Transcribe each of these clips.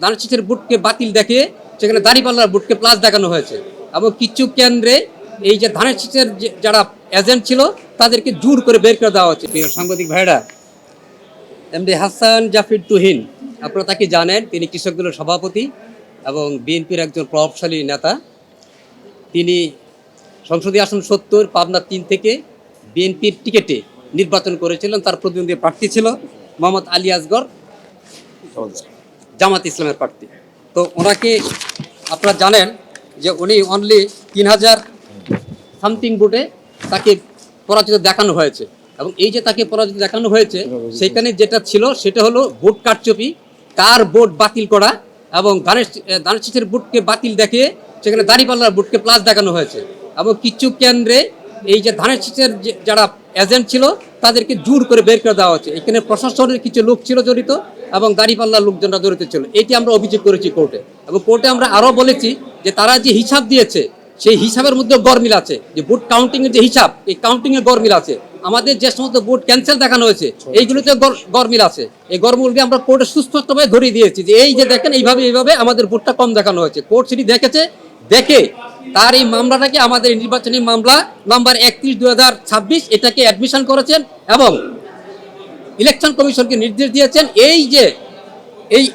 ধানের বুটকে বাতিল দেখে সেখানে দাঁড়িপাল্লার বুটকে প্লাস দেখানো হয়েছে এবং কিছু কেন্দ্রে এই যে ধানের শীষের যারা এজেন্ট ছিল তাদেরকে জোর করে বের করে দেওয়া হচ্ছে। প্রিয় সাংবাদিক ভাইরা, এমডি হাসান জাফির তুহিন, আপনারা তাকে জানেন, তিনি কৃষক দলের সভাপতি এবং বিএনপির একজন প্রভাবশালী নেতা। তিনি সংসদীয় আসন ৭০ পাবনা ৩ থেকে বিএনপির টিকেটে নির্বাচন করেছিলেন। তার প্রতিদ্বন্দ্বী প্রার্থী ছিল মোহাম্মদ আলী আসগর, জামাত ইসলামের প্রার্থী। তো ওনাকে আপনারা জানেন যে উনি অনলি ৩,০০০ সামথিং ভোটে তাকে পরাজিত দেখানো হয়েছে এবং এই যে তাকে পরাজিত দেখানো হয়েছে সেখানে যেটা ছিল সেটা হলো ভোট কারচুপি, কার ভোট বাতিল করা এবং ধানের শীষের ভোটকে বাতিল দেখে সেখানে দাঁড়িপাল্লার ভোটকে প্লাস দেখানো হয়েছে এবং কিছু কেন্দ্রে এই যে ধানের শীষের যারা এজেন্ট ছিল তাদেরকে জোর করে বের করে দেওয়া হচ্ছে। এখানে প্রশাসনের কিছু লোক ছিল জড়িত এবং দাঁড়িপাল্লার লোকজনরা জড়িত ছিল। এটি আমরা অভিযোগ করেছি কোর্টে এবং কোর্টে আমরা আরও বলেছি যে তারা যে হিসাব দিয়েছে সেই হিসাবের মধ্যে গরমিল আছে, যে ভোট কাউন্টিংয়ের যে হিসাব, এই কাউন্টিংয়ে গরমিল আছে। আমাদের যে সমস্ত ভোট ক্যান্সেল দেখানো হয়েছে এইগুলোতে গরমিল আছে। এই গরমিলকে আমরা কোর্টে সুস্পষ্টভাবে ধরিয়ে দিয়েছি যে এই যে দেখেন এইভাবে আমাদের ভোটটা কম দেখানো হয়েছে। কোর্ট সেটি দেখেছে, দেখে তার এই মামলাটাকে আমাদের নির্বাচনী মামলা নাম্বার ৩১/২০২৬ এটাকে অ্যাডমিশন করেছেন এবং ইলেকশন কমিশনকে নির্দেশ দিয়েছেন এই যে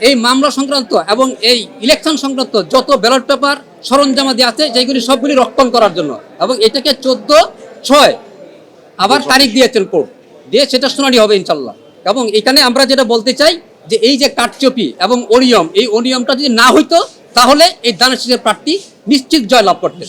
এই মামলা সংক্রান্ত এবং এই ইলেকশন সংক্রান্ত যত ব্যালট পেপার সরঞ্জামাদি আছে যেগুলি সবগুলি রক্ষণ করার জন্য এবং এটাকে ১৪/৬ আবার তারিখ দিয়েছেন কোর্ট, দিয়ে সেটা শুনানি হবে ইনশাল্লাহ। এবং এখানে আমরা যেটা বলতে চাই যে এই যে কারচুপি এবং অনিয়ম, এই অনিয়মটা যদি না হইতো তাহলে এই ধানের শীষের প্রার্থী নিশ্চিত জয়লাভ করতেন।